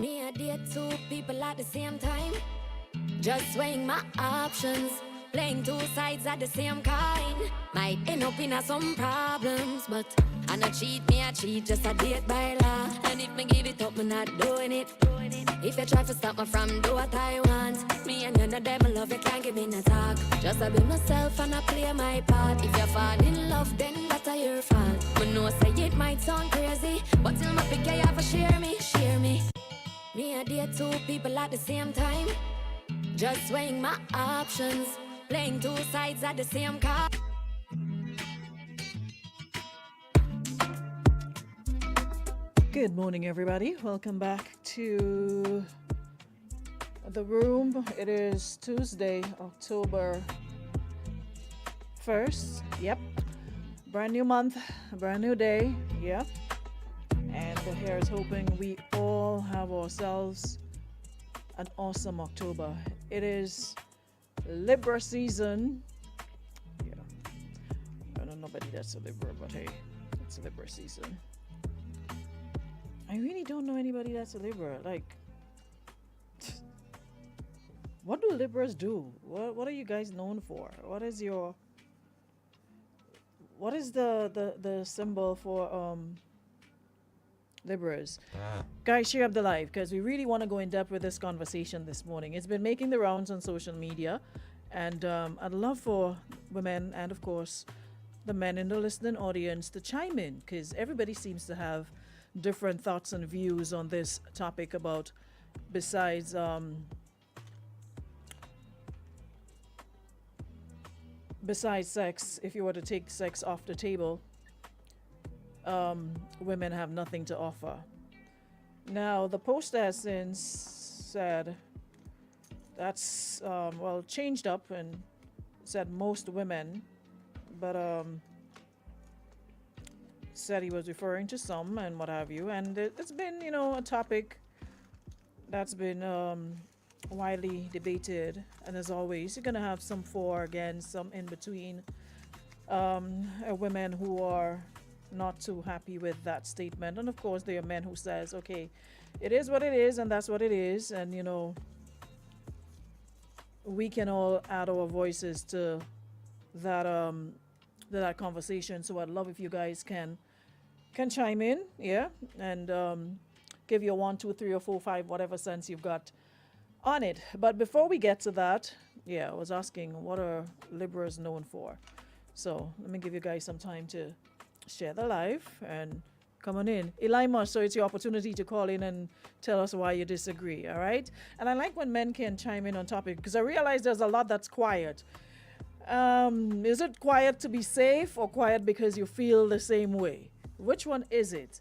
Me, I date two people at the same time. Just weighing my options. Playing two sides at the same kind. Might end up in some problems, but I not cheat, me I cheat, just a date by law. And if me give it up, me not doing it. If you try to stop me from do what I want, me and none of them love you can't give me no talk. Just I be myself and I play my part. If you fall in love, then that's your fault. Me know say it might sound crazy, but till my pick you have a share me, share me. Me I date two people at the same time. Just weighing my options. Playing two sides at the same car. Good morning, everybody. Welcome back to the room. It is Tuesday, October 1st. Yep. Brand new month, brand new day. Yep. And here's hoping we all have ourselves an awesome October. It is Libra season. Yeah. I don't know nobody that's a Libra, but hey, it's a Libra season. I really don't know anybody that's a Libra. Like, what do Libras do? What are you guys known for? What is the symbol for Libras? Guys, share up the live because we really want to go in depth with this conversation this morning. It's been making the rounds on social media, and I'd love for women and, of course, the men in the listening audience to chime in because everybody seems to have different thoughts and views on this topic about besides sex. If you were to take sex off the table, women have nothing to offer. Now, the post has since said that's changed up and said most women, but said he was referring to some and what have you, and it's been a topic that's been widely debated, and as always you're gonna have some for, against, some in between, women who are not too happy with that statement, and of course there are men who says, okay, it is what it is and that's what it is, and we can all add our voices to that conversation. So I'd love if you guys can chime in, yeah, and give your 1, 2, 3, or 4, 5, whatever sense you've got on it. But before we get to that, yeah, I was asking what are Libras known for. So let me give you guys some time to share the live and come on in. Elima, so it's your opportunity to call in and tell us why you disagree, all right? And I like when men can chime in on topic because I realize there's a lot that's quiet. Is it quiet to be safe or quiet because you feel the same way? Which one is it?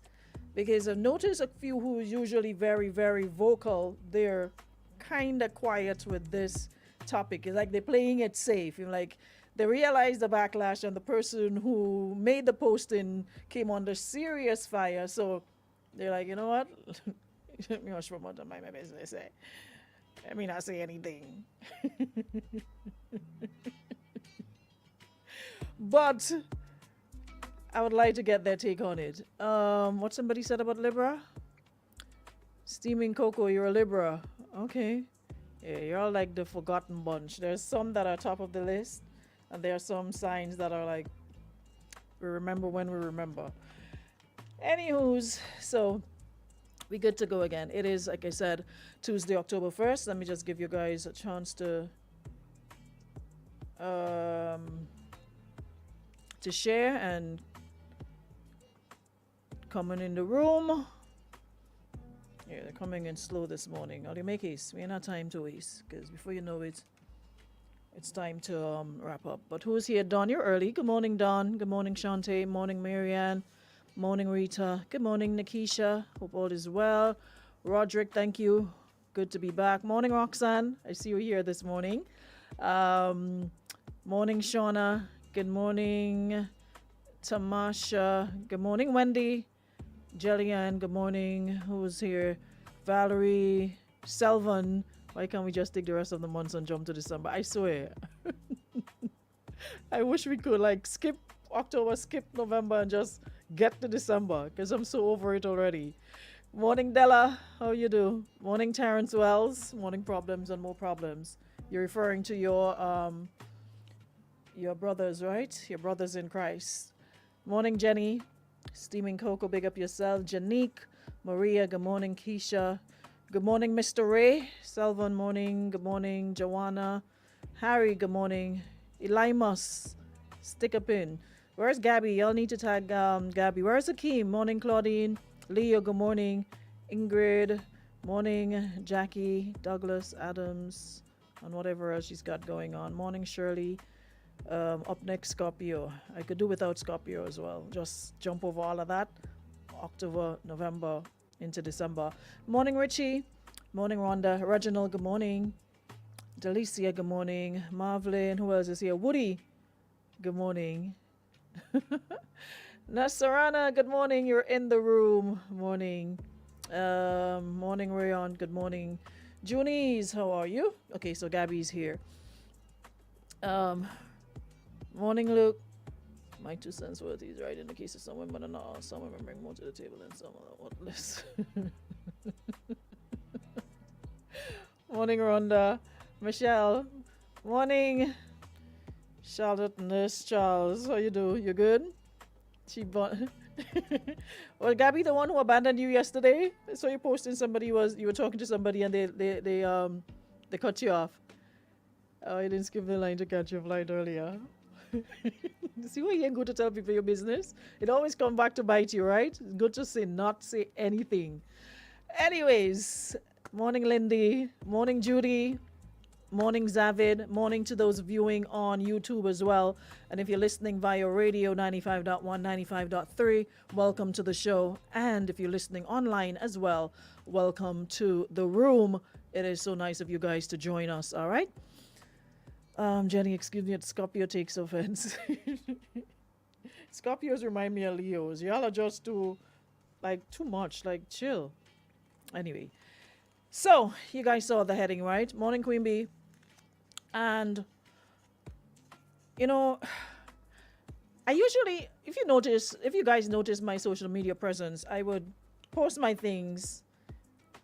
Because I've noticed a few who are usually very, very vocal, they're kind of quiet with this topic. It's like they're playing it safe. Like they realize the backlash and the person who made the posting came under serious fire. So they're like, you know what? Let me hush for my business. Let me not say anything. But I would like to get their take on it. What somebody said about Libra? Steaming cocoa, you're a Libra. Okay. Yeah, you're all like the forgotten bunch. There's some that are top of the list, and there are some signs that are like, we remember when we remember. Anywho's, so we good to go again. It is, like I said, Tuesday, October 1st. Let me just give you guys a chance to share and coming in the room. Yeah, they're coming in slow this morning. I'll make haste. We ain't have time to waste because before you know it, it's time to wrap up. But who's here? Don, you're early. Good morning, Don. Good morning, Shantae. Morning, Marianne. Morning, Rita. Good morning, Nikisha. Hope all is well. Roderick, thank you. Good to be back. Morning, Roxanne. I see you here this morning. Morning, Shauna. Good morning, Tamasha. Good morning, Wendy. Jillian, good morning. Who's here? Valerie, Selvin. Why can't we just take the rest of the months and jump to December? I swear. I wish we could like skip October, skip November, and just get to December because I'm so over it already. Morning, Della. How you do? Morning, Terrence Wells. Morning, problems and more problems. You're referring to your brothers, right? Your brothers in Christ. Morning, Jenny. Steaming Cocoa, big up yourself. Janique, Maria, good morning. Keisha, good morning. Mr. Ray, Selvon, morning. Good morning. Joanna, Harry, good morning. Elimus, stick a pin. Where's Gabby? Y'all need to tag Gabby. Where's Akeem? Morning, Claudine. Leo, good morning. Ingrid, morning. Jackie, Douglas, Adams, and whatever else she's got going on. Morning, Shirley. Up next, Scorpio. I could do without Scorpio as well. Just jump over all of that. October, November, into December. Morning, Richie. Morning, Rhonda. Reginald, good morning. Delicia, good morning. Marvlin, who else is here? Woody, good morning. Nasarana, good morning. You're in the room. Morning. Morning, Rayon. Good morning. Junice, how are you? Okay, so Gabby's here. Morning, Luke. My 2 cents worth is right in the case of some women and all. Some women bring more to the table than some what less. Morning, Rhonda. Michelle. Morning. Charlotte, Nurse Charles. How you do? You good? She bought. Well, Gabby, the one who abandoned you yesterday. So you posting somebody you were talking to somebody and they cut you off. Oh, you didn't skip the line to catch your flight earlier. See why you ain't good to tell people your business? It always come back to bite you, right? It's good to not say anything. Anyways, morning, Lindy. Morning, Judy. Morning, Zavid. Morning to those viewing on YouTube as well. And if you're listening via radio 95.1, 95.3, welcome to the show. And if you're listening online as well, welcome to the room. It is so nice of you guys to join us, all right? Jenny, excuse me, Scorpio takes offense. Scorpios remind me of Leos. Y'all are just too much, chill. Anyway, so you guys saw the heading, right? Morning, Queen Bee. And, I usually, if you guys notice my social media presence, I would post my things,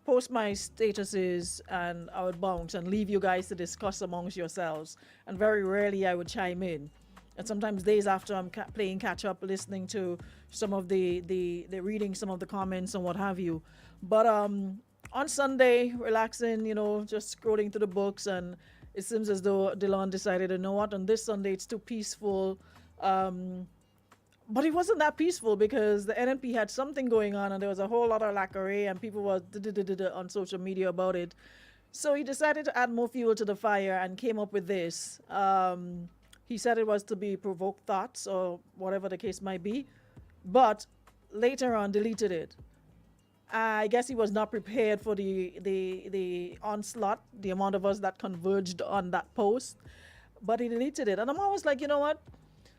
post my statuses, and I would bounce and leave you guys to discuss amongst yourselves. And very rarely I would chime in. And sometimes days after I'm playing catch up, listening to some of the reading some of the comments and what have you. But on Sunday, relaxing, just scrolling through the books, and it seems as though Dylan decided, you know what, on this Sunday it's too peaceful. But it wasn't that peaceful because the NNP had something going on and there was a whole lot of lacqueray and people were on social media about it. So he decided to add more fuel to the fire and came up with this. He said it was to be provoked thoughts or whatever the case might be, but later on deleted it. I guess he was not prepared for the onslaught, the amount of us that converged on that post, but he deleted it. And I'm always like, you know what?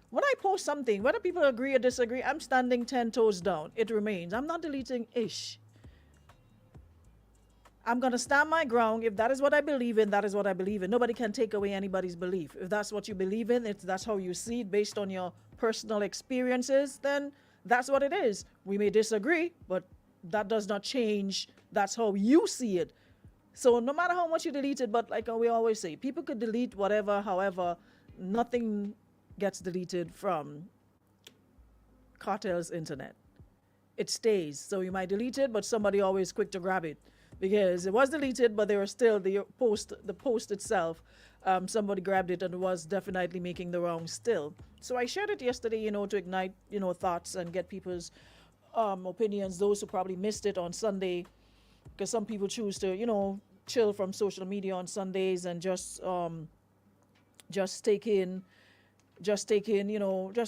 When I post something, whether people agree or disagree, I'm standing 10 toes down. It remains. I'm not deleting ish. I'm going to stand my ground. If that is what I believe in, that is what I believe in. Nobody can take away anybody's belief. If that's what you believe in, that's how you see it based on your personal experiences, then that's what it is. We may disagree, but that does not change. That's how you see it. So no matter how much you delete it, but like we always say, people could delete whatever, however, nothing gets deleted from Cartel's internet. It stays. So you might delete it, but somebody always quick to grab it because it was deleted, but there was still the post itself. Somebody grabbed it and was definitely making the wrong still. So I shared it yesterday, to ignite, thoughts and get people's opinions. Those who probably missed it on Sunday, because some people choose to, chill from social media on Sundays and just take in, just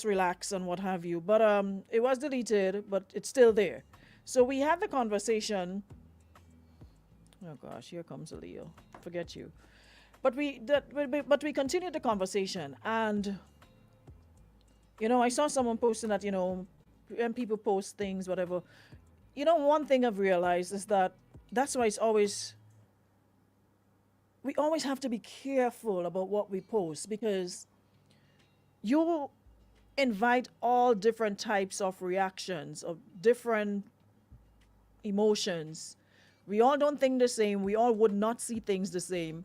relax and what have you. But it was deleted, but it's still there. So we had the conversation. Oh gosh, here comes a Leo. Forget you. But we continued the conversation, and I saw someone posting that when people post things, whatever. One thing I've realized is that's why we always have to be careful about what we post, because you invite all different types of reactions of different emotions. We all don't think the same. We all would not see things the same.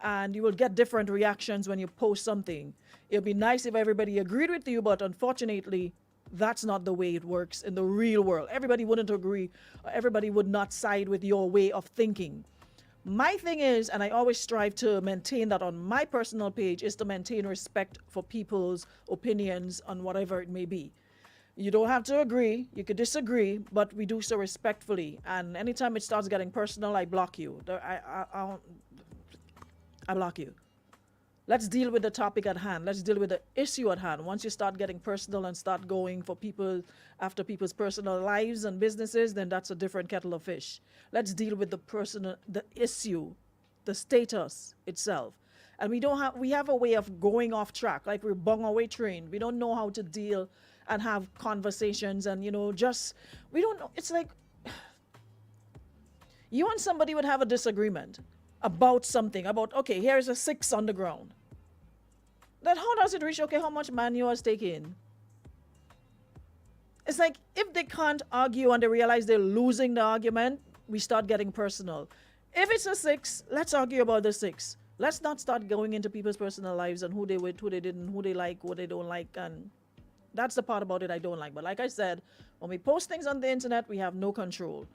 And you will get different reactions when you post something. It'd be nice if everybody agreed with you, but unfortunately, that's not the way it works in the real world. Everybody wouldn't agree. Everybody would not side with your way of thinking. My thing is, and I always strive to maintain that on my personal page, is to maintain respect for people's opinions on whatever it may be. You don't have to agree, you could disagree, but we do so respectfully. And anytime it starts getting personal, I block you. I block you. Let's deal with the topic at hand. Let's deal with the issue at hand. Once you start getting personal and start going for people after people's personal lives and businesses, then that's a different kettle of fish. Let's deal with the issue, the status itself. And we have a way of going off track, like we're bung away trained. We don't know how to deal and have conversations and, we don't know. It's like you and somebody would have a disagreement about something, okay, here's a 6 on the ground. Then how does it reach, okay, how much manure is taken? It's like if they can't argue and they realize they're losing the argument, we start getting personal. If it's a 6, let's argue about the 6. Let's not start going into people's personal lives and who they with, who they didn't, who they like, what they don't like, and that's the part about it I don't like. But like I said, when we post things on the internet, we have no control,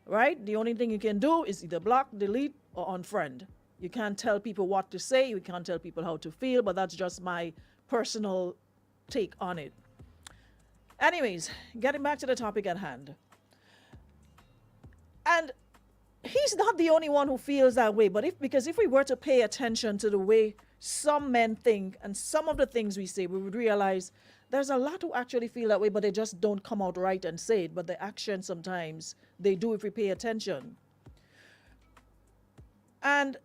right? The only thing you can do is either block, delete, or unfriend. You can't tell people what to say. You can't tell people how to feel, but that's just my personal take on it. Anyways, getting back to the topic at hand. And he's not the only one who feels that way, but because if we were to pay attention to the way some men think and some of the things we say, we would realize there's a lot who actually feel that way, but they just don't come out right and say it. But the action sometimes they do if we pay attention. And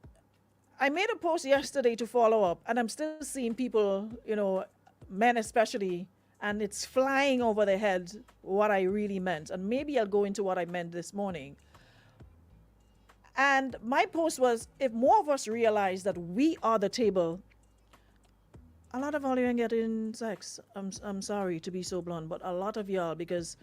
I made a post yesterday to follow up, and I'm still seeing people, men especially, and it's flying over their heads what I really meant. And maybe I'll go into what I meant this morning. And my post was, if more of us realize that we are the table, a lot of y'all ain't getting sex. I'm sorry to be so blunt, but a lot of y'all, because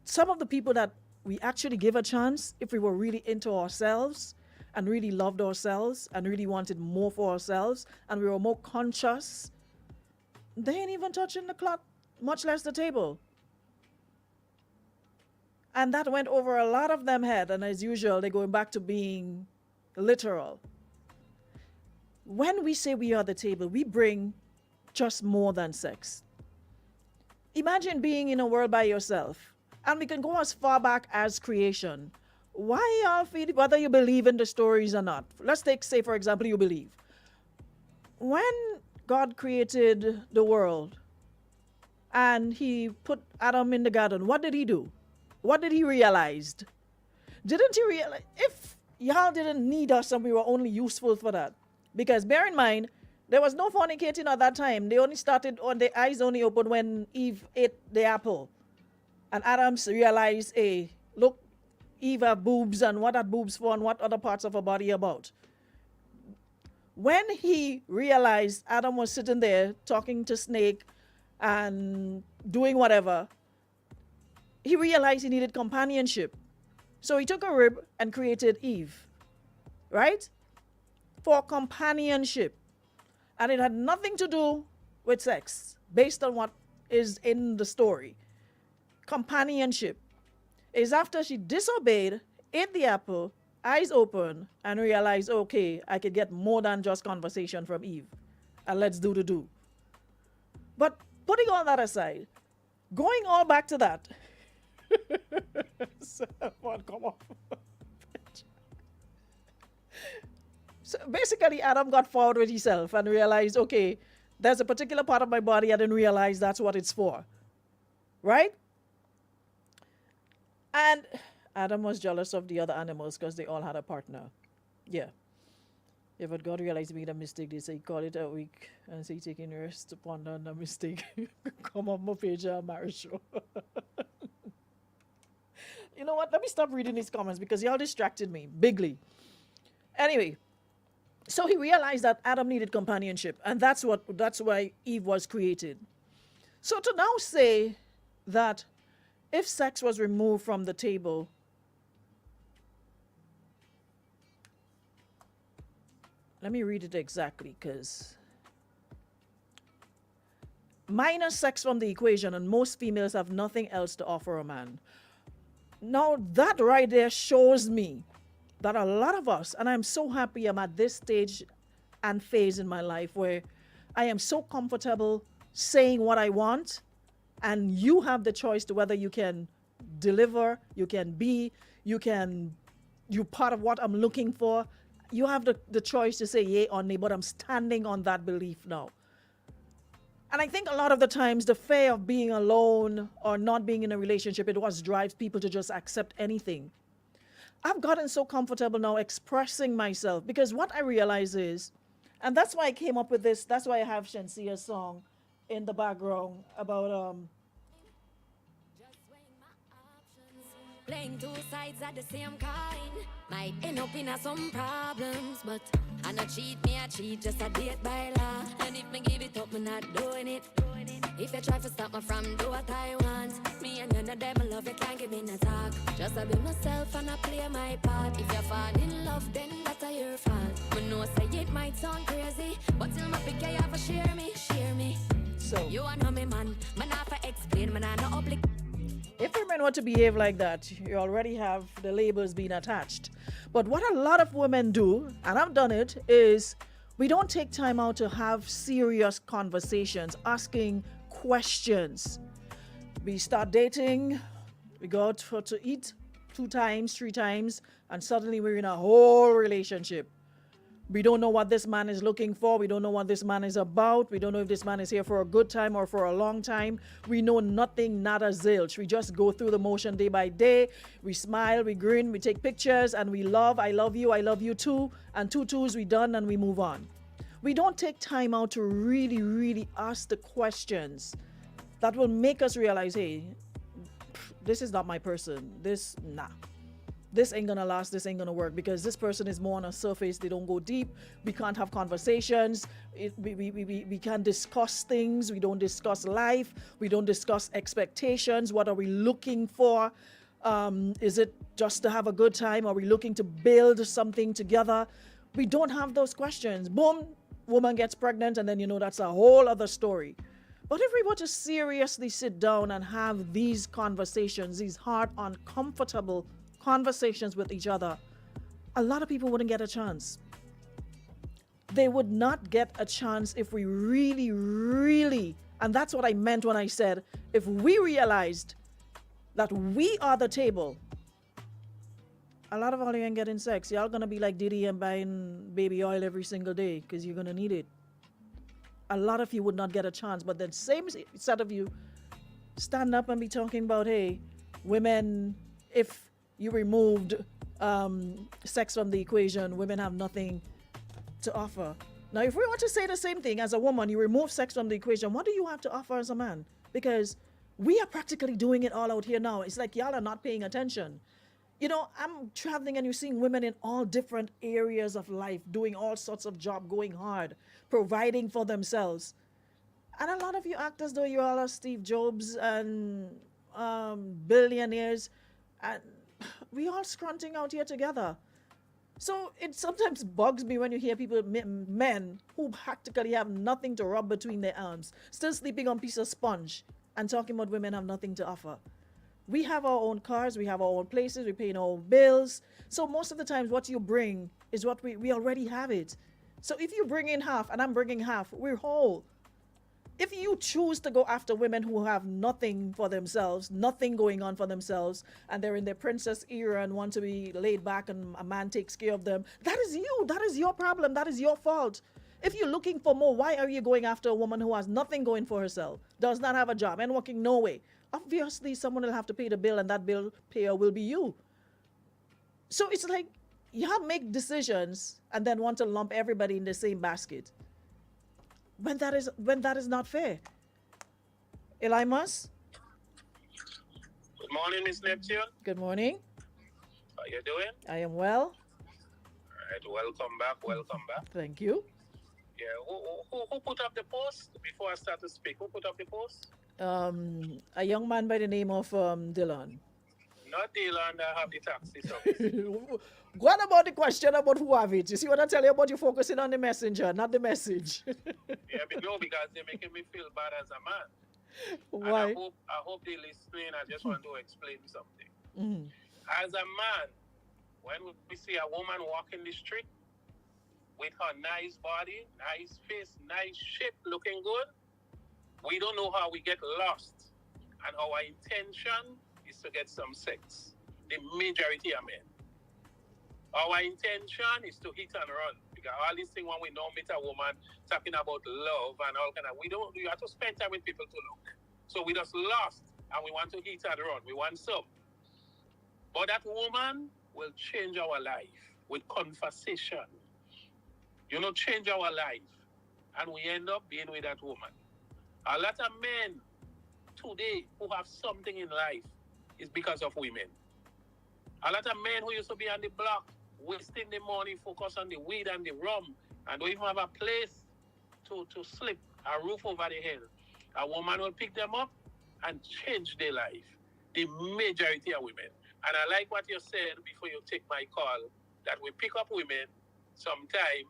some of the people that we actually give a chance, if we were really into ourselves and really loved ourselves and really wanted more for ourselves and we were more conscious, they ain't even touching the clock, much less the table. And that went over a lot of them head, and as usual, they're going back to being literal. When we say we are the table, we bring just more than sex. Imagine being in a world by yourself, and we can go as far back as creation. Why y'all feel, whether you believe in the stories or not? Let's take, say, for example, you believe. When God created the world and he put Adam in the garden, what did he do? What did he realize? Didn't he realize, if y'all didn't need us and we were only useful for that? Because bear in mind, there was no fornicating at that time. They only started, on their eyes only opened when Eve ate the apple. And Adam realized, hey, look, Eve have boobs, and what are boobs for, and what other parts of her body about? When he realized Adam was sitting there talking to snake and doing whatever, he realized he needed companionship. So he took a rib and created Eve, right? For companionship. And it had nothing to do with sex, based on what is in the story. Companionship is after she disobeyed, ate the apple, eyes open, and realized, okay, I could get more than just conversation from Eve. And let's do the do. But putting all that aside, going all back to that, come on. So basically, Adam got forward with himself and realized, okay, there's a particular part of my body I didn't realize that's what it's for. Right? And Adam was jealous of the other animals because they all had a partner. Yeah. Yeah, but God realized he made a mistake. They say, call it a week and say, taking rest upon the mistake. Come on my page, marriage show. You know what? Let me stop reading these comments because y'all distracted me bigly. Anyway, so he realized that Adam needed companionship, and that's why Eve was created. So to now say that if sex was removed from the table, let me read it exactly because minus sex from the equation, and most females have nothing else to offer a man. Now, that right there shows me that a lot of us, and I'm so happy I'm at this stage and phase in my life where I am so comfortable saying what I want, and you have the choice to whether you can deliver, you can be, you part of what I'm looking for. You have the choice to say yay or nay, but I'm standing on that belief now. And I think a lot of the times the fear of being alone or not being in a relationship, it was drives people to just accept anything. I've gotten so comfortable now expressing myself because what I realize is, and that's why I came up with this, that's why I have Shensia's song in the background about Just weighing my options. Playing two sides at the same coin. Might end up in some problems, but I not cheat, me I cheat, just a date by law. And if me give it up, me not doing it. If you try to stop me from do what I want, me and none of them love you can't give me no talk. Just I be myself and I play my part. If you fall in love, then that's a your fault. Me know say it might sound crazy, but till my pick you have to share me, share me. so. You want know me man, man have to explain, man I no obligation. If women want to behave like that, you already have the labels being attached. But what a lot of women do, and I've done it, is we don't take time out to have serious conversations, asking questions. We start dating, we go out to eat 2 times, 3 times, and suddenly we're in a whole relationship. We don't know what this man is looking for. We don't know what this man is about. We don't know if this man is here for a good time or for a long time. We know nothing, nada zilch. We just go through the motion day by day. We smile, we grin, we take pictures, and we love. I love you too. And 2 twos, we done, and we move on. We don't take time out to really, really ask the questions that will make us realize, hey, this is not my person. This ain't gonna last, this ain't gonna work, because this person is more on a surface, they don't go deep, we can't have conversations, we can't discuss things, we don't discuss life, we don't discuss expectations, what are we looking for, is it just to have a good time, are we looking to build something together? We don't have those questions. Boom, woman gets pregnant, and then that's a whole other story. But if we were to seriously sit down and have these conversations, these hard, uncomfortable conversations with each other, a lot of people wouldn't get a chance. They would not get a chance if we really, really, and that's what I meant when I said, if we realized that we are the table, a lot of y'all ain't getting sex. Y'all gonna be like Diddy and buying baby oil every single day because you're gonna need it. A lot of you would not get a chance, but the same set of you stand up and be talking about, hey, women, if you removed sex from the equation, women have nothing to offer. Now, if we want to say the same thing as a woman, you remove sex from the equation, what do you have to offer as a man? Because we are practically doing it all out here now. It's like y'all are not paying attention. I'm traveling and you're seeing women in all different areas of life, doing all sorts of job, going hard, providing for themselves. And a lot of you act as though you all are Steve Jobs and billionaires, and we all scrunting out here together. So it sometimes bugs me when you hear people, men who practically have nothing to rub between their arms, still sleeping on a piece of sponge and talking about women have nothing to offer. We have our own cars, we have our own places, we pay our own bills. So most of the times what you bring is what we already have it. So if you bring in half and I'm bringing half, we're whole. If you choose to go after women who have nothing for themselves, nothing going on for themselves, and they're in their princess era and want to be laid back and a man takes care of them, that is you. That is your problem. That is your fault. If you're looking for more, why are you going after a woman who has nothing going for herself, does not have a job, and working no way? Obviously, someone will have to pay the bill, and that bill payer will be you. So it's like y'all make decisions and then want to lump everybody in the same basket. When that is not fair. Elimas? Good morning, Miss Neptune. Good morning. How you doing? I am well. All right, welcome back. Thank you. Yeah, who put up the post? Before I start to speak, who put up the post? A young man by the name of Dylan. Not Dylan that have the taxi service. What about the question about who have it? You see what I tell you about? You focusing on the messenger, not the message. Yeah, but no, because they're making me feel bad as a man. And Why? I hope they're listening. I just want to explain something. Mm. As a man, when we see a woman walking the street with her nice body, nice face, nice shape, looking good, we don't know how we get lost. And our intention is to get some sex. The majority of men. Our intention is to hit and run. Because all these things when we know meet a woman talking about love and all kind of, we have to spend time with people to look. So we just lost and we want to hit and run. We want some. But that woman will change our life with conversation. Change our life. And we end up being with that woman. A lot of men today who have something in life is because of women. A lot of men who used to be on the block, wasting the money, focus on the weed and the rum, and don't even have a place to sleep, a roof over the head. A woman will pick them up and change their life. The majority of women. And I like what you said before you take my call, that we pick up women sometime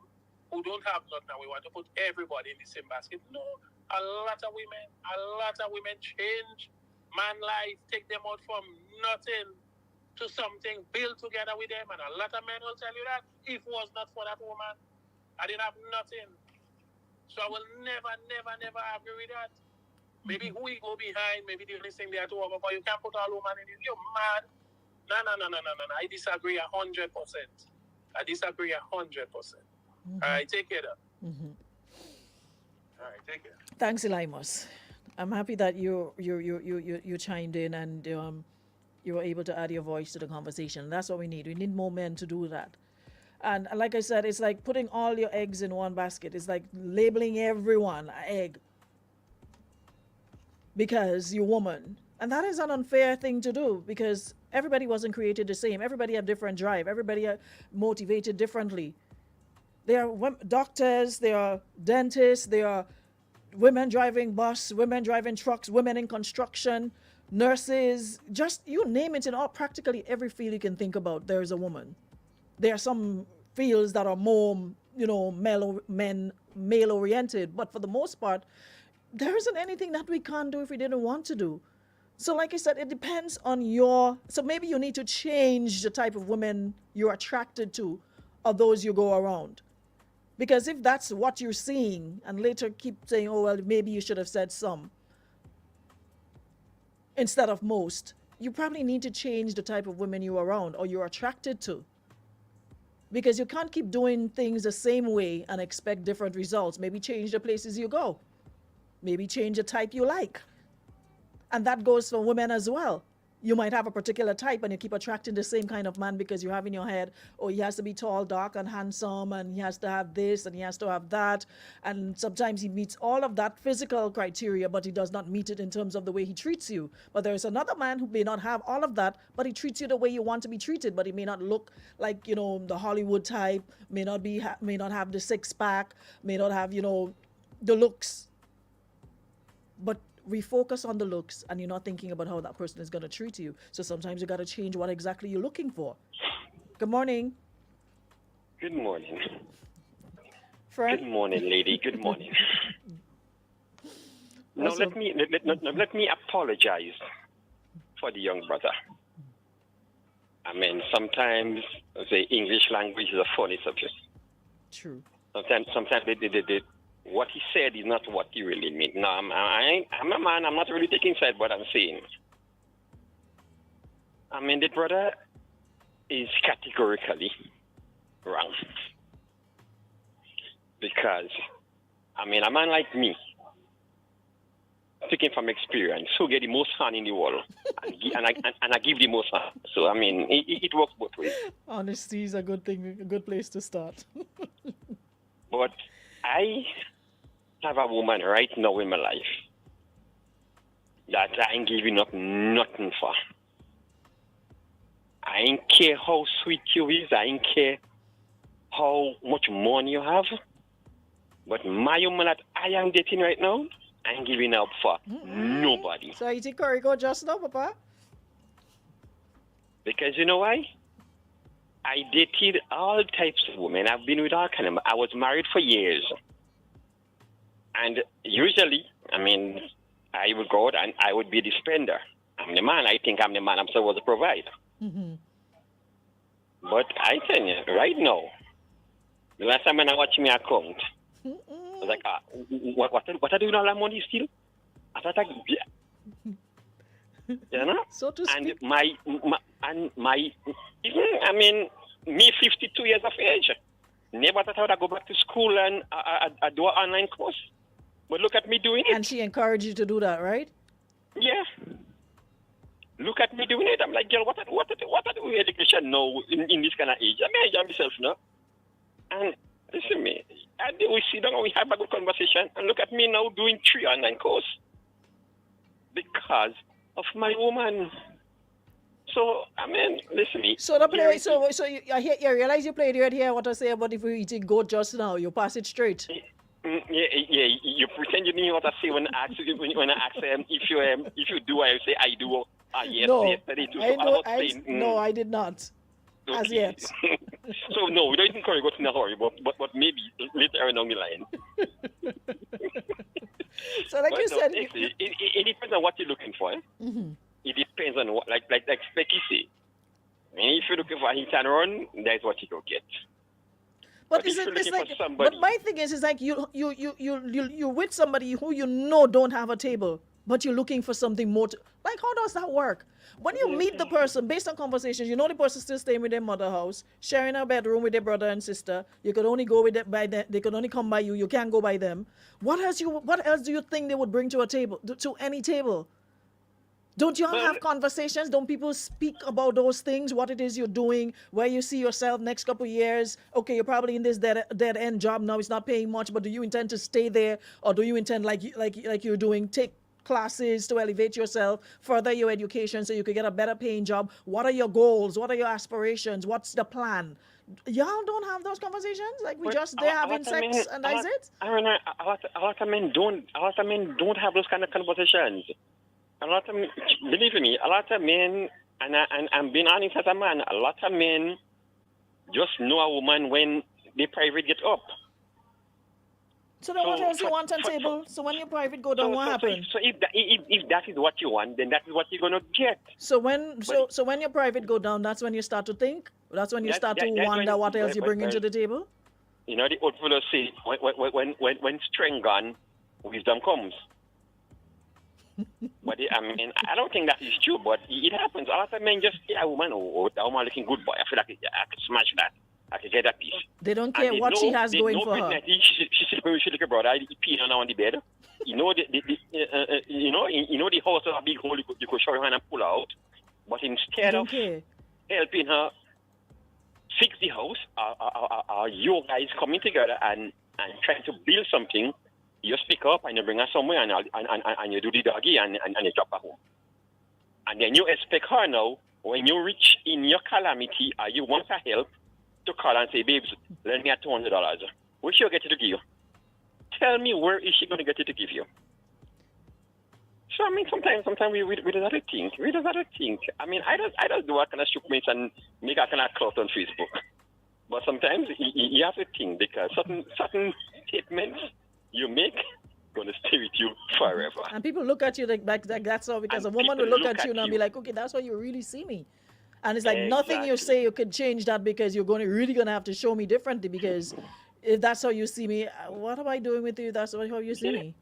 who don't have nothing and we want to put everybody in the same basket. No, a lot of women change man life, take them out from nothing to something, build together with them, and a lot of men will tell you that if it was not for that woman, I didn't have nothing. So I will never agree with that. Maybe who we go behind, maybe the only thing they are to overcome, but you can't put all woman in it. You're mad. No. I disagree 100%. I disagree 100%. All right, take care. Mm-hmm. All right, take care. Thanks, Elimus. I'm happy that you chimed in and you were able to add your voice to the conversation. That's what we need. We need more men to do that. And like I said, it's like putting all your eggs in one basket. It's like labeling everyone an egg because you're a woman. And that is an unfair thing to do because everybody wasn't created the same. Everybody have different drive. Everybody are motivated differently. There are doctors, there are dentists, there are women driving bus, women driving trucks, women in construction, nurses, just you name it, in all practically every field you can think about, there's a woman. There are some fields that are more, male oriented, but for the most part, there isn't anything that we can't do if we didn't want to do. So like I said, it depends on so maybe you need to change the type of women you're attracted to or those you go around. Because if that's what you're seeing and later keep saying, oh, well, maybe you should have said some instead of most, you probably need to change the type of women you're around or you're attracted to. Because you can't keep doing things the same way and expect different results. Maybe change the places you go. Maybe change the type you like. And that goes for women as well. You might have a particular type and you keep attracting the same kind of man because you have in your head, oh, he has to be tall, dark, and handsome, and he has to have this, and he has to have that. And sometimes he meets all of that physical criteria, but he does not meet it in terms of the way he treats you. But there's another man who may not have all of that, but he treats you the way you want to be treated, but he may not look like, the Hollywood type, may not have the six-pack, may not have, the looks. But we focus on the looks and you're not thinking about how that person is going to treat you. So sometimes you got to change what exactly you're looking for. Good morning. Good morning. Fred? Good morning, lady. Good morning. Now let me apologize for the young brother. I mean, sometimes the English language is a funny subject. True. Sometimes what he said is not what he really meant. No, I'm a man. I'm not really taking side what I'm saying. I mean, the brother is categorically wrong. Because, a man like me, speaking from experience, who get the most fun in the world, and I give the most fun. So, it works both ways. Honesty is a good thing, a good place to start. But I have a woman right now in my life that I ain't giving up nothing for. I ain't care how sweet you is. I ain't care how much money you have. But my woman that I am dating right now, I ain't giving up for nobody. So you think Curry go just now, Papa? Because you know why? I dated all types of women. I've been with all kind of. I was married for years, and usually, I would go out and I would be the spender. I'm the man. I think I'm the man. I'm supposed to provide. Mm-hmm. But I tell you, right now, the last time when I watched my account, I was like, what are doing all that money still? I thought, you know? So to And speak. me 52 years of age, never thought I would go back to school and I do an online course. But look at me doing it. And she encouraged you to do that, right? Yeah. Look at me doing it. I'm like, girl, what are the education now in this kind of age? I enjoy myself now. And listen me, we sit down and we have a good conversation. And look at me now doing 3 online course because of my woman. So listen me. So you realize you played right here what I say about if we eating goat just now. You pass it straight. Yeah. You pretend you know what I say when I ask if you do, I say I do. Yes, No, yesterday too. So I did not. As yet. So no, we don't encourage you to go in a hurry, but maybe later on the line. So like But you no, said, it depends on what you're looking for. Mhm. It depends on what, like you say. If you're looking for a hit and run, that's what you go get. but But is if it, you're it's looking like, for somebody- but my thing is like you're with somebody who you know don't have a table, but you're looking for something more. Like, how does that work? When you meet the person, based on conversations, you know the person still staying with their mother house, sharing a bedroom with their brother and sister. You could only go with them by them. They could only come by you. You can't go by them. What else do you think they would bring to a table, to any table? Don't you all have conversations? Don't people speak about those things? What it is you're doing, where you see yourself next couple of years? Okay, you're probably in this dead end job now. It's not paying much, but do you intend to stay there, or do you intend like you're doing, take classes to elevate yourself, further your education so you could get a better paying job? What are your goals? What are your aspirations? What's the plan? Y'all don't have those conversations? Like we But just there a lot having of sex men- and a that's lot- it? I don't know. A lot of men don't have those kind of conversations. A lot of men, believe me, a lot of men, and I'm being honest as a man, a lot of men just know a woman when the private get up. So then what So- else you so- want on so- table? So when your private go down, what happens? So if that is what you want, then that is what you're gonna get. So when your private go down, that's when you start to think. That's when you start to that's wonder when- what else you bring into the table. You know, the old fellow say, when strength gone, wisdom comes. But I don't think that is true, but it happens. A lot of men just see a woman, that woman looking good, boy. I feel like I could smash that. I could get that piece. They don't And care they what know- she has they going know for her. personality. She sleeping with her brother. He peeing on her on the bed. You know the house has a big hole. You could show her hand and pull out. But They instead don't of care. helping her fix the house, you guys coming together and trying to build something, you speak up and you bring her somewhere and you do the doggy and you drop her home. And then you expect her now, when you reach in your calamity or you want her help, to call and say, babes, lend me $200. Where she'll get it to give you? Tell me, where is she going to get it to give you? So, sometimes we don't have to think. We don't have to think. I just do a kind of shookmates and make a kind of clout on Facebook. But sometimes you have to think because certain statements you make going to stay with you forever. And people look at you like that's all, because And a woman will people look at you at and be you. like, okay, that's how you really see me. And it's like nothing you Exactly. say you could change that, because you're really gonna have to show me differently, because if that's how you see me, what am I doing with you? That's how you see me.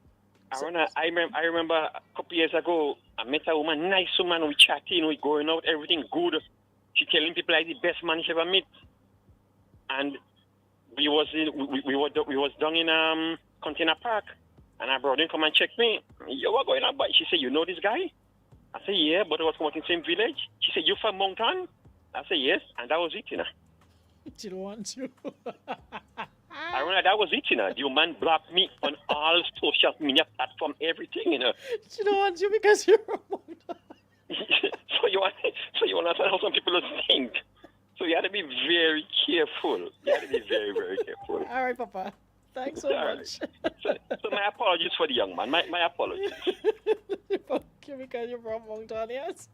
I remember a couple years ago, I met a woman, nice woman, we chatting, we going out, everything good. She telling people like the best man she ever met. And we was down in Container Park, and her brother come and check me. You what going on, boy? She said, you know this guy? I said, yeah, but I was from the same village. She said, you from Moncton? I said, yes, and that was it, you know. She don't want you. I remember that was it, you know. The man blocked me on all social media platform, everything, you know. She don't want you because you're a woman. so you want to understand how some people think. So you have to be very careful. You have to be very, very careful. All right, Papa. Thanks so All much. right. So my apologies for the young man. My apologies. Because you're from Moncton, yes.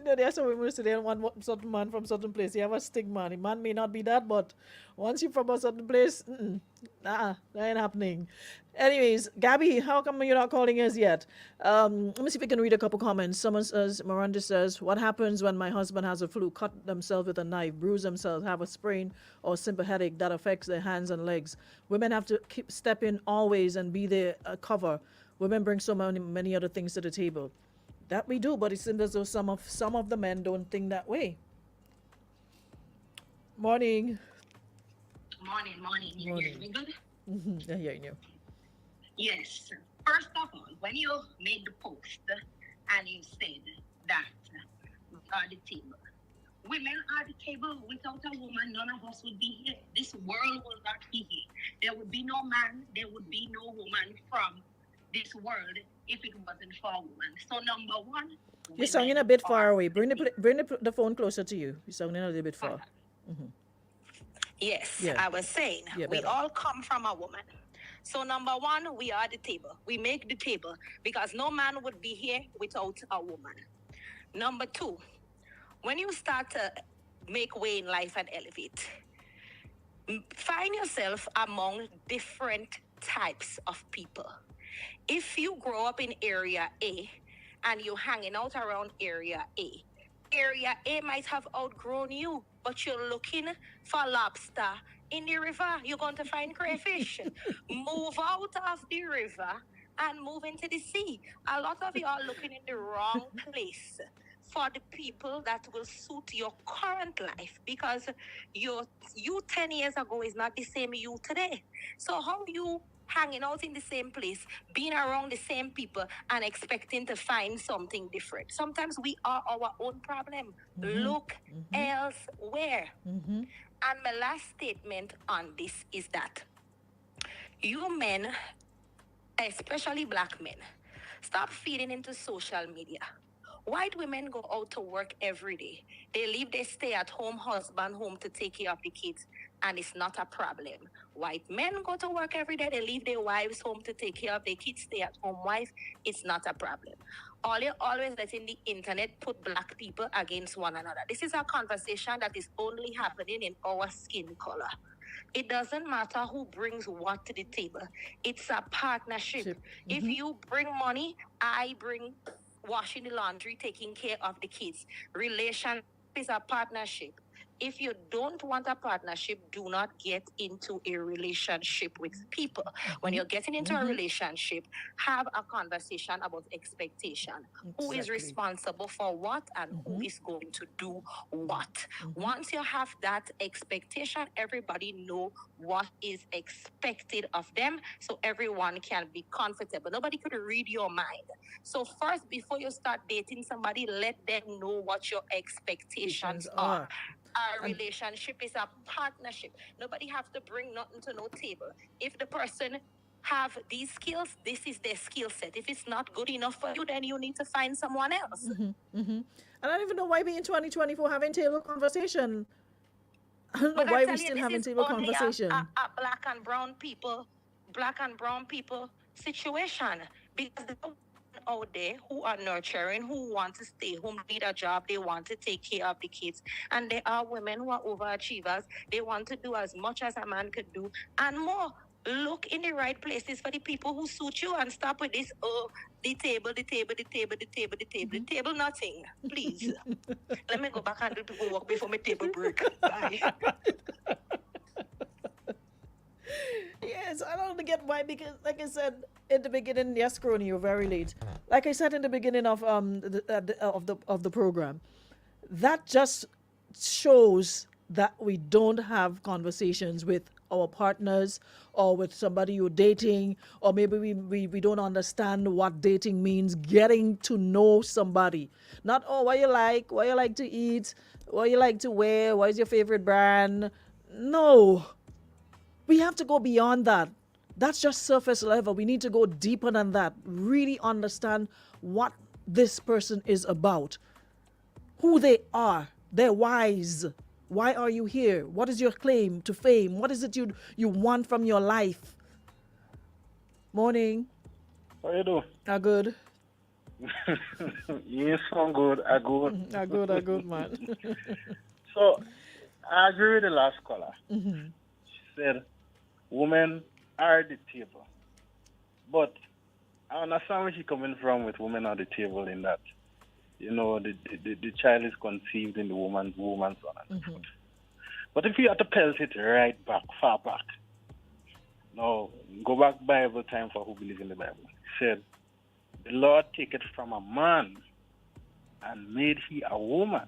know, there's some women who say they don't want certain man from certain place. You have a stigma. The man may not be that, but once you're from a certain place, that ain't happening. Anyways, Gabby, how come you're not calling us yet? Let me see if we can read a couple comments. Someone says, Miranda says, what happens when my husband has a flu, cut themselves with a knife, bruise themselves, have a sprain or simple headache that affects their hands and legs? Women have to keep stepping always and be there cover. Women bring so many other things to the table. That we do, but it seems as though some of the men don't think that way. Morning. Morning. You Morning. hear me good? I hear you. Yes. First of all, when you made the post and you said that we are the table, women are the table. Without a woman, none of us would be here. This world will not be here. There would be no man, there would be no woman from this world if it wasn't for a woman. So number one, You're sounding a bit far away. Bring the phone closer to you. You're sounding a little bit far. Yes, Yeah. I was saying, Yeah, we better. all come from a woman. So number one, we are the table. We make the table because no man would be here without a woman. Number two, when you start to make way in life and elevate, find yourself among different types of people. If you grow up in area A and you're hanging out around area A might have outgrown you, but you're looking for lobster in the river. You're going to find crayfish. Move out of the river and move into the sea. A lot of you are looking in the wrong place for the people that will suit your current life, because you 10 years ago is not the same you today. So how you hanging out in the same place, being around the same people and expecting to find something different? Sometimes we are our own problem. Look elsewhere. And my last statement on this is that you men, especially black men, stop feeding into social media. White women go out to work every day. They leave their stay-at-home husband home to take care of the kids, and it's not a problem. White men go to work every day. They leave their wives home to take care of their kids, stay-at-home wife. It's not a problem. All you're always letting the internet put black people against one another. This is a conversation that is only happening in our skin color. It doesn't matter who brings what to the table. It's a partnership. If you bring money, I bring washing the laundry, taking care of the kids. Relationship is a partnership. If you don't want a partnership, do not get into a relationship with people. When you're getting into a relationship, have a conversation about expectation. Who is responsible for what and who is going to do what? Once you have that expectation, everybody know what is expected of them, so everyone can be comfortable. Nobody could read your mind. So first, before you start dating somebody, let them know what your expectations are. Our relationship is a partnership. Nobody have to bring nothing to no table. If the person have these skills, this is their skill set. If it's not good enough for you, then you need to find someone else. And I don't even know why we in 2024 having table conversation. I don't know But why I we tell still you, having this is table only conversation. a black and brown people situation, because there are women out there who are nurturing, who want to stay home, need a job, they want to take care of the kids, and there are women who are overachievers. They want to do as much as a man could do and more. Look in the right places for the people who suit you, and stop with this, the table, nothing. Please. Let me go back and do people work before my table break. Bye. Yes, I don't get why, because like I said in the beginning, yes, Crony, you're very late. Like I said in the beginning of the program, that just shows that we don't have conversations with our partners or with somebody you're dating, or maybe we don't understand what dating means, getting to know somebody. Not, what you like to eat, what you like to wear, what is your favorite brand. No. We have to go beyond that. That's just surface level. We need to go deeper than that. Really understand what this person is about, who they are, their whys. Why are you here? What is your claim to fame? What is it you want from your life? Morning. How you doing? Good. Yes, sound good. I good. A good man. So I agree with the last caller. She said women are the table. But I understand where she's coming from with women at the table in that, the child is conceived in the woman's womb and so on and so forth. But if you have to pelt it right back, far back, no, go back Bible time for who believe in the Bible. It said, the Lord take it from a man and made he a woman.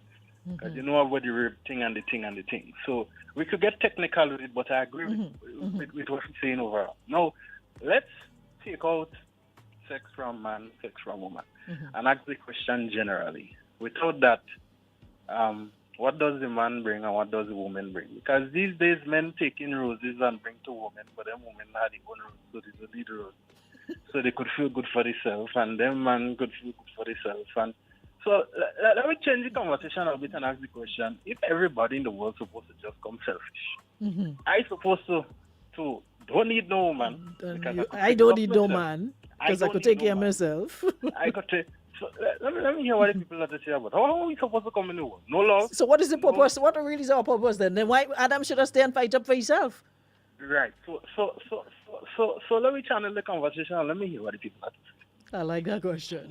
Because you know about the rape thing and the thing and the thing. So we could get technical with it, but I agree with what she's saying overall. Now, let's take out sex from man, sex from woman, and ask the question generally. Without that, what does the man bring and what does the woman bring? Because these days, men take in roses and bring to women, but them women have their own roses, so they don't need roses. So they could feel good for themselves, and them man could feel good for themselves. And so let me change the conversation a bit and ask the question: if everybody in the world supposed to just come selfish, I supposed to don't need no woman. I don't need no man because I could take care of myself. I could take. So let me hear what the people have to say about how are we supposed to come in the world? No love. So what is the purpose? What really is our purpose then? Then why Adam should have stay and fight up for himself? Right. So let me channel the conversation and let me hear what the people have to say. I like that question.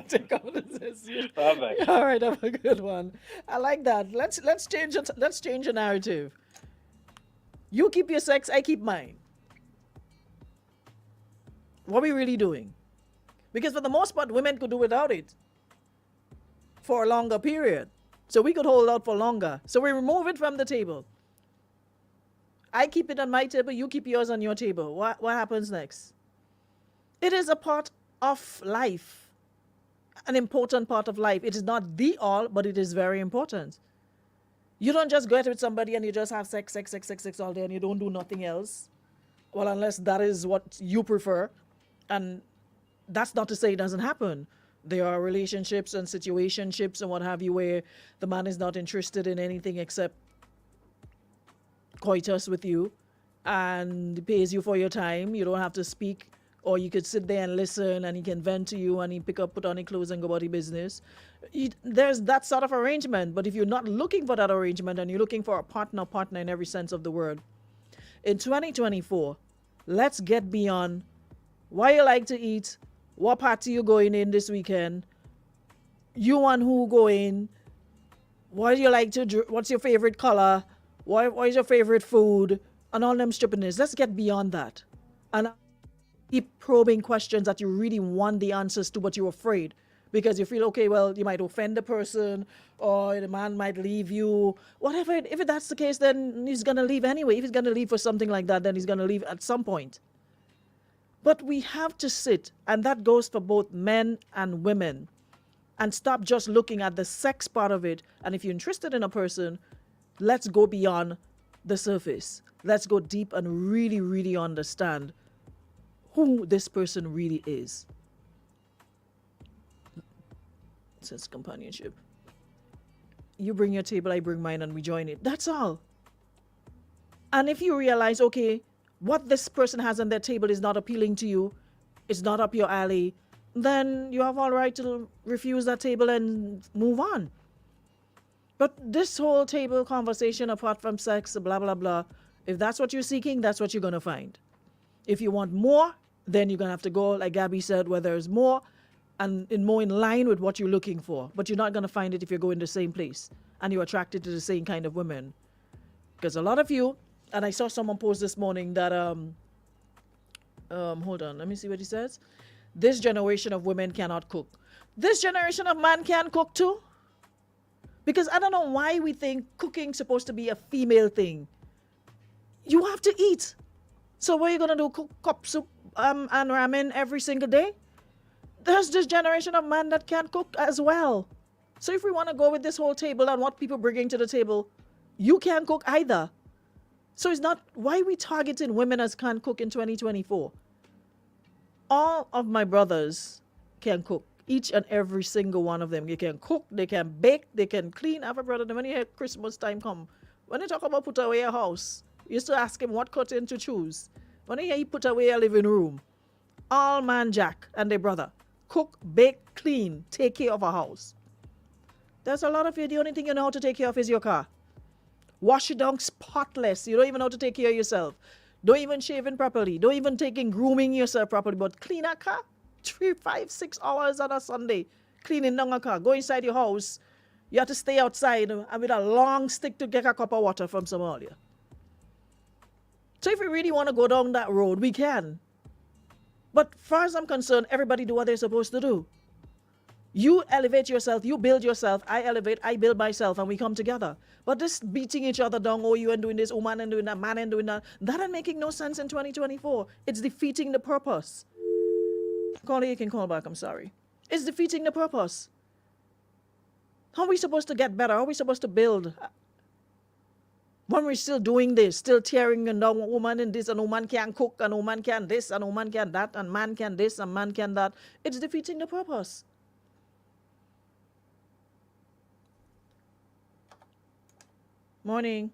Take out this. Bye-bye. All right, have a good one. I like that. Let's change it. Let's change the narrative. You keep your sex, I keep mine. What are we really doing? Because for the most part, women could do without it for a longer period. So we could hold out for longer. So we remove it from the table. I keep it on my table, you keep yours on your table. What happens next? It is a part of life, an important part of life. It is not the all, but it is very important. You don't just go out with somebody and you just have sex all day and you don't do nothing else. Well, unless that is what you prefer. And that's not to say it doesn't happen. There are relationships and situationships and what have you where the man is not interested in anything except coitus with you and pays you for your time. You don't have to speak, or you could sit there and listen and he can vent to you and he put on his clothes and go about his business. There's that sort of arrangement. But if you're not looking for that arrangement and you're looking for a partner in every sense of the word, in 2024, let's get beyond what you like to eat, what party you going in this weekend, you and who going, what do you like to drink, what's your favorite color, what is your favorite food, and all them stupidness. Let's get beyond that. And keep probing questions that you really want the answers to, but you're afraid. Because you feel, okay, well, you might offend the person, or the man might leave you. Whatever, if that's the case, then he's going to leave anyway. If he's going to leave for something like that, then he's going to leave at some point. But we have to sit, and that goes for both men and women, and stop just looking at the sex part of it. And if you're interested in a person, let's go beyond the surface. Let's go deep and really, really understand who this person really is. Since companionship. You bring your table, I bring mine, and we join it. That's all. And if you realize, okay, what this person has on their table is not appealing to you, it's not up your alley, then you have all right to refuse that table and move on. But this whole table conversation, apart from sex, blah, blah, blah, if that's what you're seeking, that's what you're going to find. If you want more, then you're going to have to go, like Gabby said, where there's more and more in line with what you're looking for. But you're not going to find it if you're going to the same place and you're attracted to the same kind of women. Because a lot of you, and I saw someone post this morning that, hold on, let me see what he says. This generation of women cannot cook. This generation of man can cook too. Because I don't know why we think cooking's supposed to be a female thing. You have to eat. So what are you going to do? Cook cup soup and ramen every single day? There's this generation of man that can cook as well. So if we want to go with this whole table and what people bringing to the table, you can't cook either. So it's not why we targeting women as can't cook in 2024. All of my brothers can cook. Each and every single one of them. They can cook, they can bake, they can clean. I have a brother, when you hear Christmas time come, when they talk about put away a house, you used to ask him what curtain to choose. When you hear he put away a living room, all man Jack and their brother cook, bake, clean, take care of a house. There's a lot of you, the only thing you know how to take care of is your car. Wash it down spotless. You don't even know how to take care of yourself. Don't even shave it properly. Don't even take in grooming yourself properly. But clean a car, 3, 5, 6 hours on a Sunday. Cleaning down a car. Go inside your house. You have to stay outside and with a long stick to get a cup of water from Somalia. So if we really want to go down that road, we can. But far as I'm concerned, everybody do what they're supposed to do. You elevate yourself, you build yourself, I elevate, I build myself, and we come together. But this beating each other down, oh, you ain't doing this, oh, man ain't doing that, man ain't doing that, that ain't making no sense in 2024. It's defeating the purpose. Caller, you can call back, I'm sorry. It's defeating the purpose. How are we supposed to get better? How are we supposed to build? When we're still doing this, still tearing down a woman in this, and a woman can't cook, and a woman can this, and a woman can that, and man can this, and man can that. It's defeating the purpose. Morning.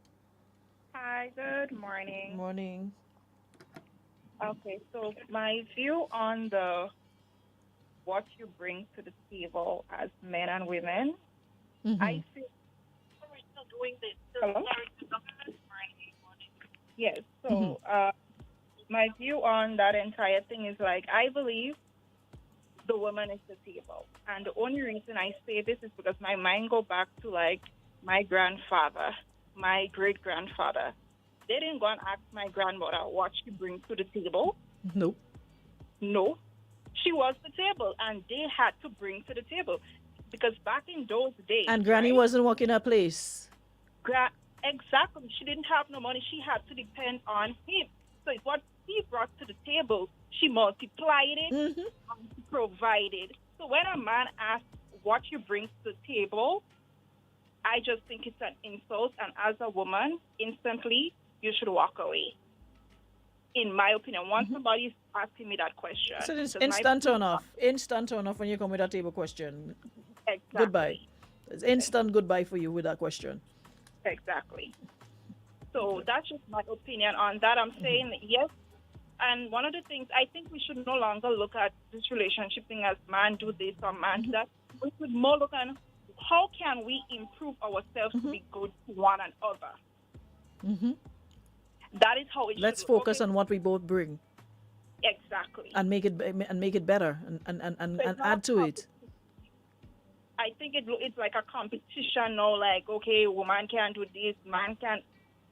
Hi, good morning. Morning. Okay, so my view on what you bring to the table as men and women, I feel. Hello? Yes. So my view on that entire thing is like I believe the woman is the table, and the only reason I say this is because my mind go back to like my grandfather, my great grandfather. They didn't go and ask my grandmother what she brings to the table. Nope. No, she was the table, and they had to bring to the table because back in those days. And Granny wasn't working her place. Exactly. She didn't have no money. She had to depend on him. So it's what he brought to the table. She multiplied it and provided. So when a man asks what you bring to the table, I just think it's an insult. And as a woman, instantly, you should walk away. In my opinion, once somebody is asking me that question. So it's instant turn off. Instant turn off when you come with a table question. Exactly. Goodbye. It's instant goodbye for you with that question. Exactly. So that's just my opinion on that. I'm saying yes. And one of the things, I think we should no longer look at this relationship thing as man do this or man do that. We should more look at how can we improve ourselves to be good to one another. That is how it should. Let's focus on what we both bring. Exactly. And make it better and add to it. I think it's like a competition now, like, okay, woman can do this, man can.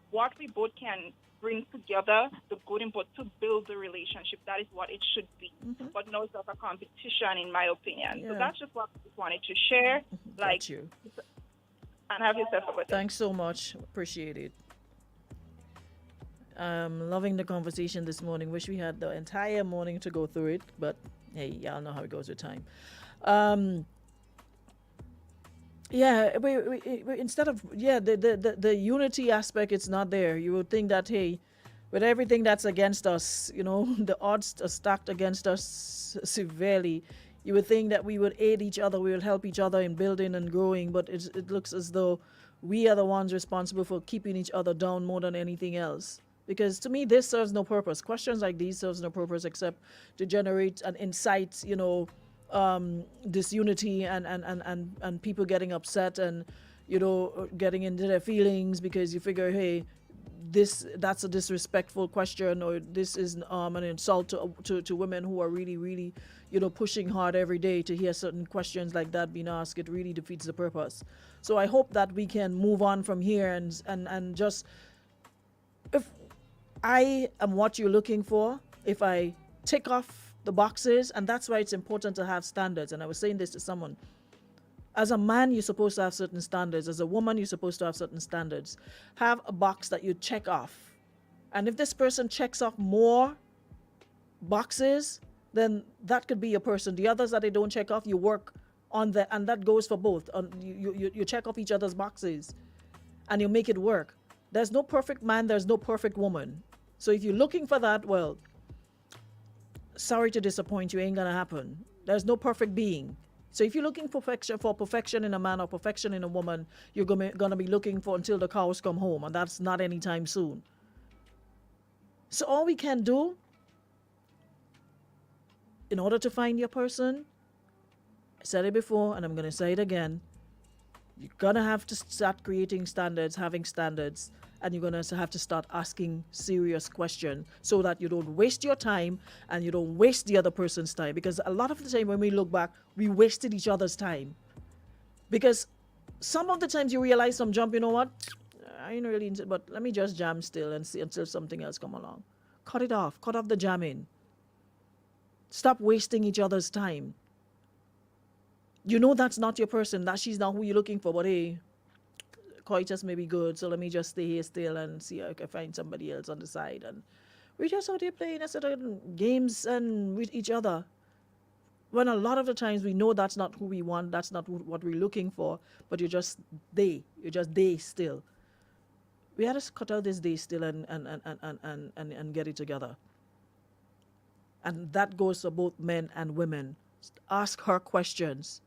What we both can bring together, the good and both to build the relationship, that is what it should be. But now it's like a competition, in my opinion. Yeah. So that's just what I just wanted to share. Like, Got you. And have yourself a good day. Thanks so much. Appreciate it. Loving the conversation this morning. Wish we had the entire morning to go through it, but hey, y'all know how it goes with time. Yeah, we instead of the unity aspect, it's not there. You would think that, hey, with everything that's against us, you know, the odds are stacked against us severely. You would think that we would aid each other, we would help each other in building and growing, but it looks as though we are the ones responsible for keeping each other down more than anything else. Because to me, this serves no purpose. Questions like these serves no purpose except to generate and incite, you know, disunity and people getting upset and, you know, getting into their feelings because you figure, hey, that's a disrespectful question, or this is an insult to women who are really, really, you know, pushing hard every day. To hear certain questions like that being asked, it really defeats the purpose. So I hope that we can move on from here and just, if I am what you're looking for, if I tick off the boxes, and that's why it's important to have standards. And I was saying this to someone. As a man, you're supposed to have certain standards. As a woman, you're supposed to have certain standards. Have a box that you check off. And if this person checks off more boxes, then that could be your person. The others that they don't check off, you work on that, and that goes for both. You check off each other's boxes, and you make it work. There's no perfect man, there's no perfect woman. So if you're looking for that, well, sorry to disappoint you, ain't gonna happen. There's no perfect being. So if you're looking for perfection in a man or perfection in a woman, you're gonna be looking for until the cows come home, and that's not anytime soon. So all we can do in order to find your person I said it before and I'm going to say it again. You're going to have to start creating standards, having standards, and you're going to have to start asking serious questions so that you don't waste your time and you don't waste the other person's time. Because a lot of the time when we look back, we wasted each other's time. Because some of the times you realize some jump, you know what? I ain't really into it, but let me just jam still and see until something else come along. Cut it off. Cut off the jamming. Stop wasting each other's time. You know that's not your person, that she's not who you're looking for, but hey, coitus may be good, so let me just stay here still and see if I can find somebody else on the side. And we're just out here playing a set of games and with each other. When a lot of the times we know that's not who we want, that's not what we're looking for, but you're just they still. We had to cut out this day still and get it together. And that goes for both men and women. Ask her questions.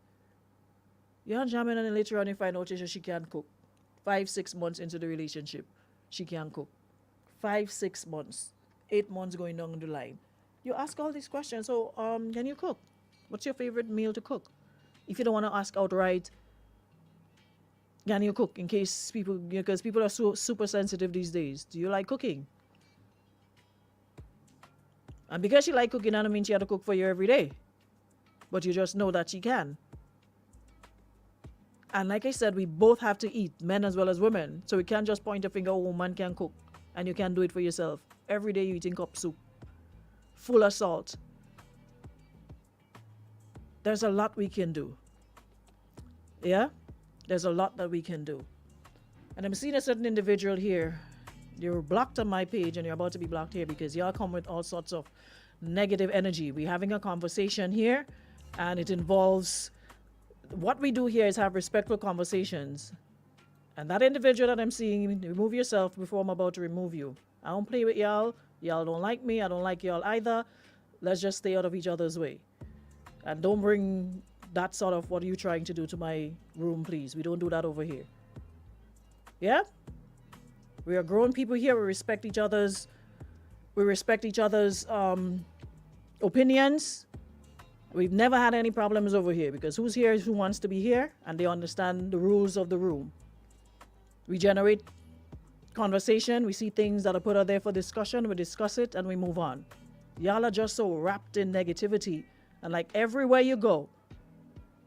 You're jamming and then later on you find out she can't cook. 5-6 months into the relationship, she can't cook. 5-6 months, 8 months going down the line. You ask all these questions. So, can you cook? What's your favorite meal to cook? If you don't want to ask outright, can you cook? In case because people are so super sensitive these days. Do you like cooking? And because she like cooking, I don't mean she had to cook for you every day. But you just know that she can. And like I said, we both have to eat, men as well as women. So we can't just point a finger, oh, woman can cook. And you can't do it for yourself. Every day you're eating cup soup. Full of salt. There's a lot we can do. Yeah? There's a lot that we can do. And I'm seeing a certain individual here. You're blocked on my page and you're about to be blocked here because y'all come with all sorts of negative energy. We're having a conversation here and it involves, what we do here is have respectful conversations. And that individual that I'm seeing, remove yourself before I'm about to remove you. I don't play with y'all. Y'all don't like me. I don't like y'all either. Let's just stay out of each other's way. And don't bring that sort of what are you trying to do to my room, please. We don't do that over here. Yeah? We are grown people here. We respect each other's opinions. We've never had any problems over here because who's here is who wants to be here and they understand the rules of the room. We generate conversation. We see things that are put out there for discussion. We discuss it and we move on. Y'all are just so wrapped in negativity. And like everywhere you go,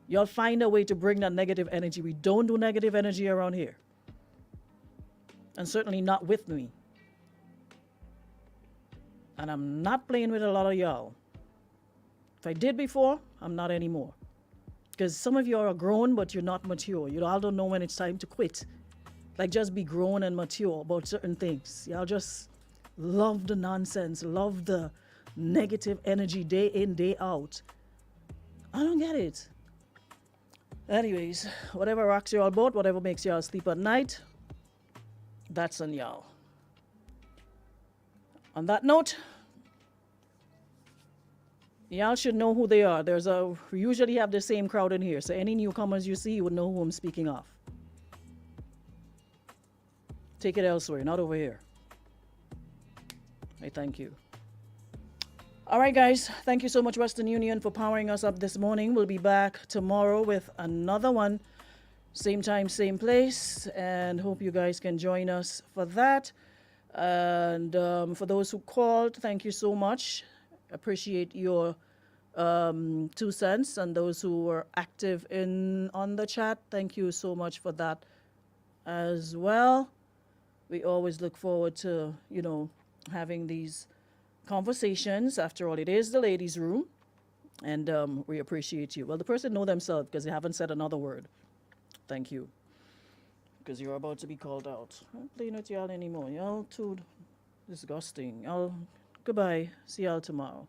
you'll find a way to bring that negative energy. We don't do negative energy around here. And certainly not with me. And I'm not playing with a lot of y'all. If I did before, I'm not anymore. Because some of you are grown, but you're not mature. You all don't know when it's time to quit. Like, just be grown and mature about certain things. Y'all just love the nonsense, love the negative energy day in, day out. I don't get it. Anyways, whatever rocks y'all boat, whatever makes y'all sleep at night, that's on y'all. On that note, y'all should know who they are. We usually have the same crowd in here, so any newcomers you see, you would know who I'm speaking of. Take it elsewhere, not over here. I thank you. All right, guys. Thank you so much, Western Union, for powering us up this morning. We'll be back tomorrow with another one. Same time, same place. And hope you guys can join us for that. And for those who called, thank you so much. Appreciate your 2 cents. And those who were active on the chat, thank you so much for that as well. We always look forward to, having these conversations. After all, it is the ladies' room. And we appreciate you. Well, the person know themselves because they haven't said another word. Thank you. Because you're about to be called out. I'm not playing with y'all anymore. Y'all too disgusting. Goodbye. See y'all tomorrow.